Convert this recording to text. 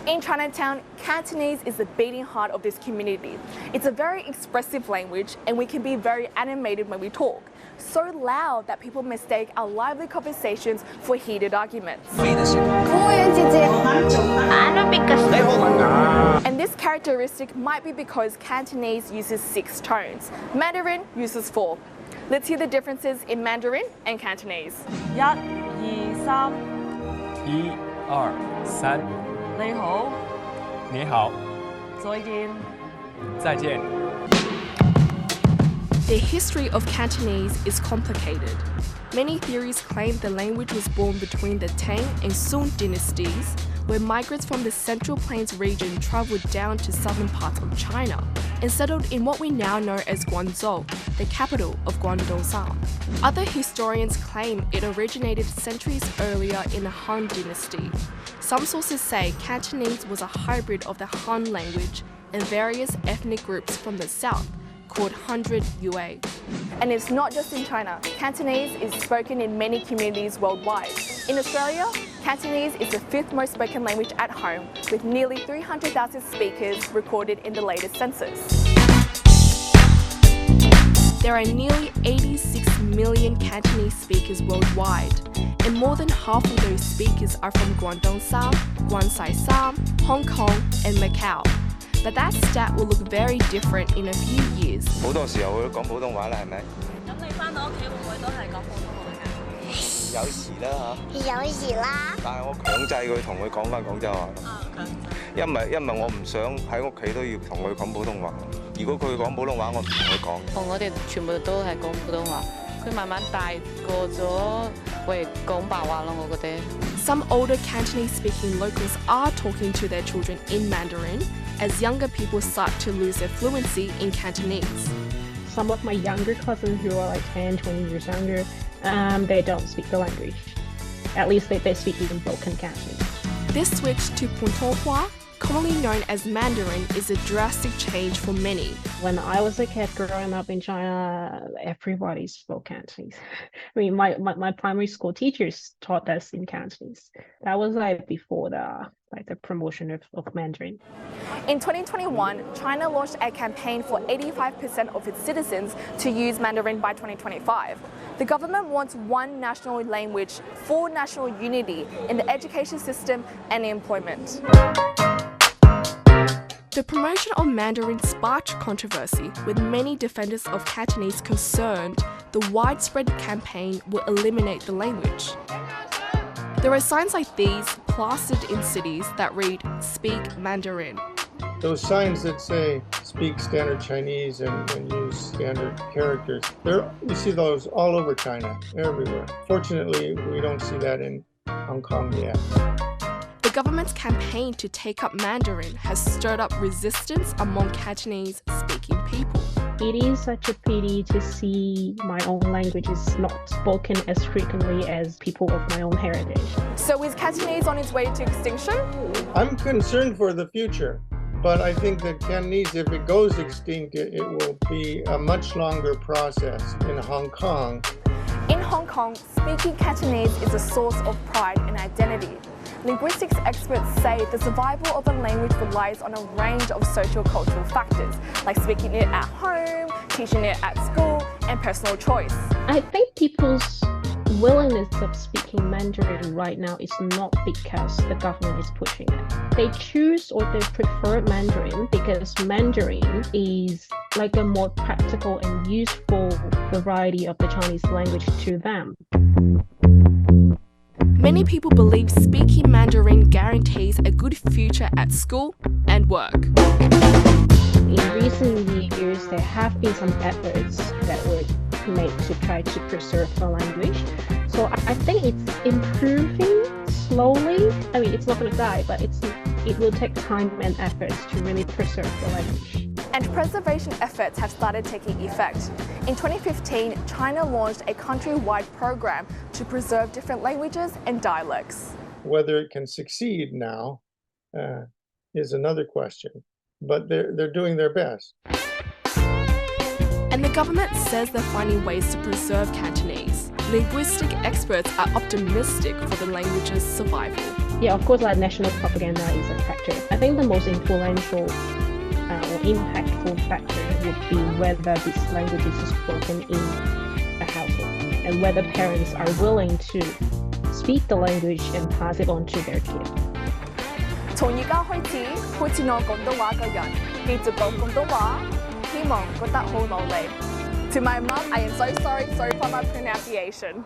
In Chinatown, Cantonese is the beating heart of this community. It's a very expressive language and we can be very animated when we talk. So loud that people mistake our lively conversations for heated arguments. And this characteristic might be because Cantonese uses 6 tones. Mandarin uses 4. Let's hear the differences in Mandarin and Cantonese. 1, 2, 3. 1、2、3。你好。你好。再見。再見。The history of Cantonese is complicated. Many theories claim the language was born between the Tang and Sung dynasties, where migrants from the Central Plains region travelled down to southern parts of China and settled in what we now know as Guangzhou, the capital of Guangdong. Other historians claim it originated centuries earlier in the Han dynasty. Some sources say Cantonese was a hybrid of the Han language and various ethnic groups from the south, called 100 Yue. And it's not just in China. Cantonese is spoken in many communities worldwide. In Australia, Cantonese is the 5th most spoken language at home, with nearly 300,000 speakers recorded in the latest census. There are nearly 86 million Cantonese speakers worldwide, and more than half of those speakers are from Guangdong, Guangxi, Hong Kong, and Macau. But that stat will look very different in a few years. 好多時候會講普通話啦，係咪？咁你返到屋企會唔會都係講普通話㗎？有時啦嚇。有時啦。但係我強制佢同佢講返廣州話。因為我唔想喺屋企都要同佢講普通話。如果佢講普通話，我唔同佢講。我哋全部都係講普通話。佢慢慢大個咗，會講白話咯，我覺得。Some older Cantonese-speaking locals are talking to their children in Mandarin, as younger people start to lose their fluency in Cantonese. Some of my younger cousins who are like 10, 20 years younger, they don't speak the language. At least they speak in broken Cantonese. This switch to Putonghua, commonly known as Mandarin, is a drastic change for many. When I was a kid growing up in China, everybody spoke Cantonese. I mean, my primary school teachers taught us in Cantonese. That was like before the promotion of Mandarin. In 2021, China launched a campaign for 85% of its citizens to use Mandarin by 2025. The government wants one national language for national unity in the education system and employment. The promotion of Mandarin sparked controversy, with many defenders of Cantonese concerned the widespread campaign will eliminate the language. There are signs like these plastered in cities that read, "Speak Mandarin." Those signs that say, speak standard Chinese and use standard characters, you see those all over China, everywhere. Fortunately, we don't see that in Hong Kong yet. The government's campaign to take up Mandarin has stirred up resistance among Cantonese-speaking people. It is such a pity to see my own language is not spoken as frequently as people of my own heritage. So is Cantonese on its way to extinction? I'm concerned for the future, but I think that Cantonese, if it goes extinct, it will be a much longer process in Hong Kong. In Hong Kong, speaking Cantonese is a source of pride and identity. Linguistics experts say the survival of a language relies on a range of socio-cultural factors, like speaking it at home, teaching it at school, and personal choice. I think people's willingness of speaking Mandarin right now is not because the government is pushing it. They choose or they prefer Mandarin because Mandarin is like a more practical and useful variety of the Chinese language to them. Many people believe speaking Mandarin guarantees a good future at school and work. In recent years, there have been some efforts that were made to try to preserve the language. So I think it's improving slowly. I mean, it's not going to die, but it will take time and efforts to really preserve the language. And preservation efforts have started taking effect. In 2015, China launched a country-wide program to preserve different languages and dialects. Whether it can succeed now is another question, but they're doing their best. And the government says they're finding ways to preserve Cantonese. Linguistic experts are optimistic for the language's survival. Yeah, of course, like national propaganda is a factor. I think the most influential or impactful factor would be whether this language is spoken in a household and whether parents are willing to speak the language and pass it on to their kid. 從而家開始，好似我廣東話嘅人，繼續講廣東話，希望覺得好努力。To my mom, I am so sorry for my pronunciation.